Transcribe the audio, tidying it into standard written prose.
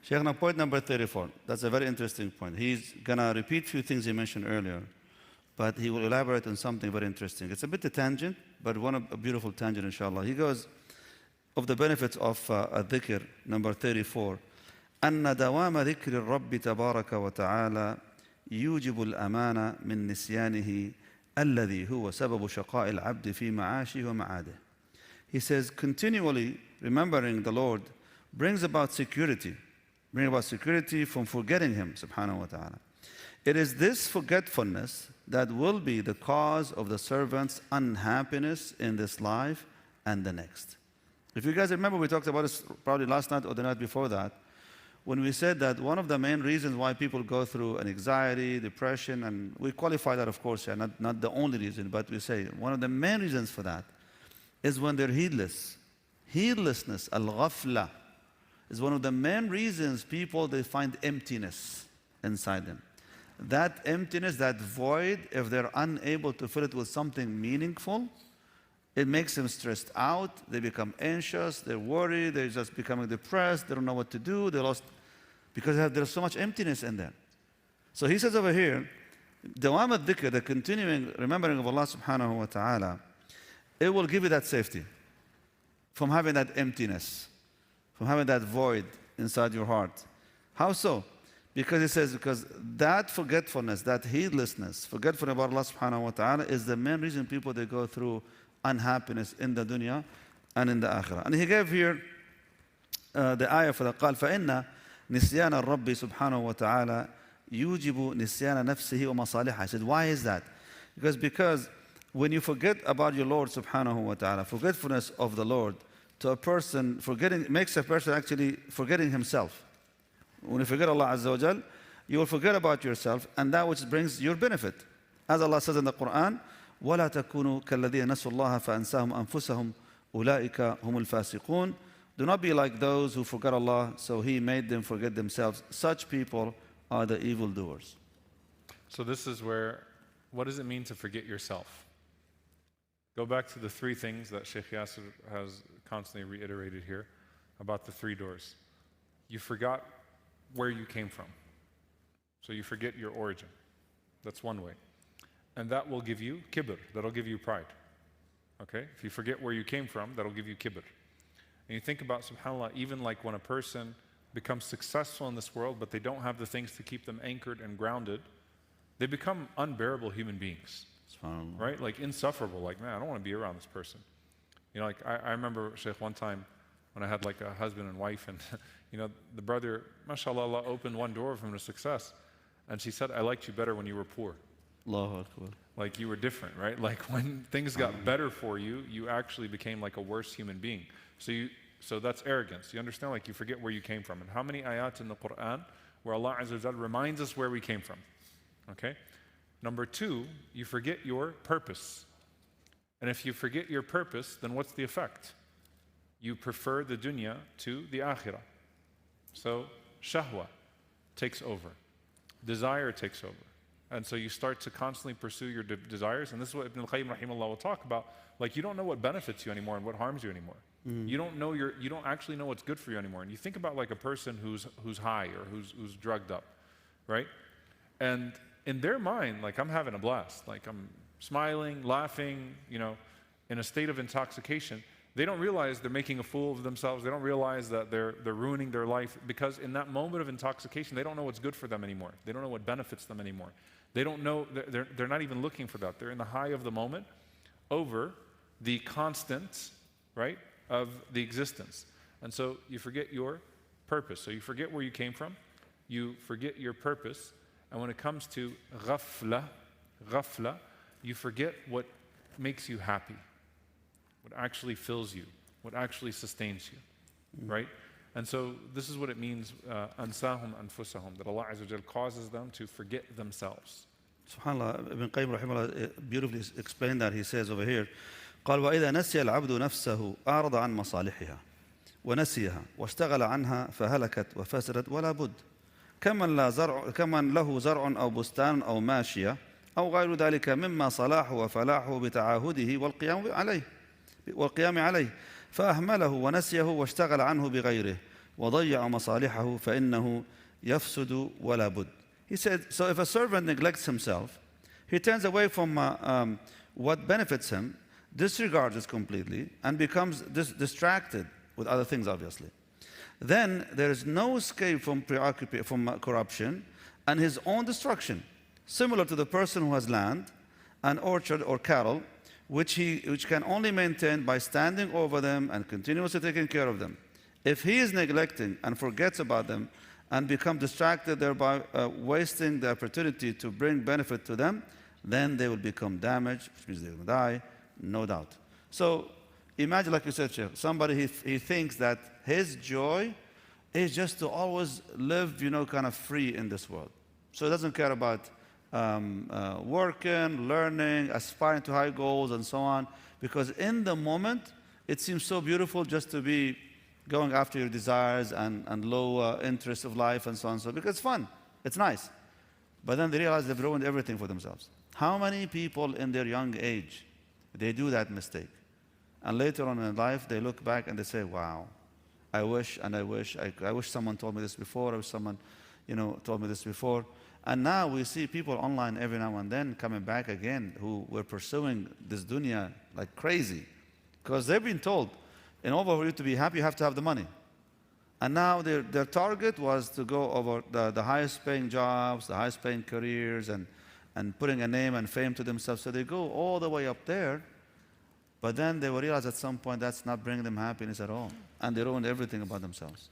Shaykh, now point number 34. That's a very interesting point. He's going to repeat a few things he mentioned earlier, but he will elaborate on something very interesting. It's a bit a tangent, but a beautiful tangent, inshallah. He goes, of the benefits of Dhikr, number 34, أن دوام ذكر الرب تبارك وتعالى يوجب الأمان من نسيانه الذي هو سبب شقاء العبد في معاشه ومعاده. He says, continually remembering the Lord brings about security from forgetting Him, subhanahu wa ta'ala. It is this forgetfulness that will be the cause of the servant's unhappiness in this life and the next. If you guys remember, we talked about this probably last night or the night before that, when we said that one of the main reasons why people go through an anxiety, depression, and we qualify that, of course, not the only reason, but we say one of the main reasons for that is when they're heedless. Heedlessness, al-Ghaflah, is one of the main reasons they find emptiness inside them. That emptiness, that void, if they're unable to fill it with something meaningful, it makes them stressed out, they become anxious, they're worried, they're just becoming depressed, they don't know what to do, they're lost, because there's so much emptiness in them. So he says over here, Dawam al-Dhikr, the continuing remembering of Allah subhanahu wa ta'ala, it will give you that safety from having that emptiness, from having that void inside your heart. How so? Because he says, because that forgetfulness, that heedlessness, forgetfulness about Allah subhanahu wa ta'ala is the main reason people, they go through unhappiness in the dunya and in the akhirah. And he gave here the ayah for the قال فإن نسيان الرب سبحانه وتعالى يوجب نسيان نفسه ومصالحه. He said, why is that? Because when you forget about your Lord subhanahu wa ta'ala, forgetfulness of the Lord to a person, makes a person actually forgetting himself. When you forget Allah Azza wa Jal, you will forget about yourself and that which brings your benefit. As Allah says in the Qur'an, وَلَا تَكُونُوا كَالَّذِينَ نَسُوا اللَّهَ فَأَنْسَاهُمْ أَنفُسَهُمْ أُولَٰئِكَ هُمُ الْفَاسِقُونَ. Do not be like those who forgot Allah, so He made them forget themselves. Such people are the evildoers. So this is where, what does it mean to forget yourself? Go back to the three things that Shaykh Yasser has constantly reiterated here about the three doors. You forgot where you came from. So you forget your origin. That's one way. And that will give you kibr, that'll give you pride. Okay? If you forget where you came from, that'll give you kibr. And you think about, subhanAllah, even like when a person becomes successful in this world, but they don't have the things to keep them anchored and grounded, they become unbearable human beings. Right? Like insufferable. Like, man, I don't want to be around this person. You know, like I remember, Shaykh, one time when I had like a husband and wife, and you know, the brother, mashallah, Allah opened one door for him to success. And she said, I liked you better when you were poor. Allahu Akbar. Like you were different, right? Like when things got better for you, you actually became like a worse human being. So that's arrogance. You understand? Like you forget where you came from. And how many ayat in the Qur'an where Allah Azza wa Jalla reminds us where we came from? Okay? Number two, you forget your purpose. And if you forget your purpose, then what's the effect? You prefer the dunya to the akhirah. So shahwa takes over. Desire takes over. And so you start to constantly pursue your desires. And this is what Ibn al-Qayyim rahimahullah will talk about. Like you don't know what benefits you anymore and what harms you anymore. You don't actually know what's good for you anymore. And you think about like a person who's high or who's drugged up, right? And in their mind, like I'm having a blast. Like I'm smiling, laughing, you know, in a state of intoxication. They don't realize they're making a fool of themselves. They don't realize that they're ruining their life, because in that moment of intoxication, they don't know what's good for them anymore. They don't know what benefits them anymore. They don't know, they're not even looking for that. They're in the high of the moment over the constant, right, of the existence. And so you forget your purpose. So you forget where you came from. You forget your purpose. And when it comes to ghaflah, you forget what makes you happy, what actually fills you, what actually sustains you, right? And so this is what it means, ansahum anfusahum, that Allah Azza wa Jal causes them to forget themselves. SubhanAllah, Ibn Qayyim rahimahullah beautifully explained that. He says over here, قال وإذا نسي العبد نفسه أعرض عن مصالحها ونسيها واشتغل عنها فهلكت وفسدت ولا بد كمن له زرع أو بستان أو ماشية أو غير ذلك مما صلاحه وفلاحه بتعاهده والقيام عليه فأهمله ونسيه واشتغل عنه بغيره وضيع مصالحه فإنه يفسد ولا بد. He said, so if a servant neglects himself, he turns away from what benefits him, disregards it completely, and becomes distracted with other things, obviously. Then there is no escape from corruption and his own destruction, similar to the person who has land, an orchard or cattle, which can only maintain by standing over them and continuously taking care of them. If he is neglecting and forgets about them and become distracted, thereby wasting the opportunity to bring benefit to them, then they will become damaged, which means they will die, no doubt. So imagine, like you said, Shaykh, somebody, he thinks that his joy is just to always live, kind of free in this world. So he doesn't care about working, learning, aspiring to high goals, and so on, because in the moment, it seems so beautiful just to be going after your desires and low interests of life and so on, because it's fun, it's nice. But then they realize they've ruined everything for themselves. How many people in their young age, they do that mistake? And later on in life, they look back and they say, wow, I wish someone told me this before, I wish someone, told me this before. And now we see people online every now and then coming back again who were pursuing this dunya like crazy. Because they've been told, in order for you to be happy, you have to have the money. And now their target was to go over the highest paying jobs, the highest paying careers, and putting a name and fame to themselves. So they go all the way up there, but then they will realize at some point that's not bringing them happiness at all. And they ruined everything about themselves.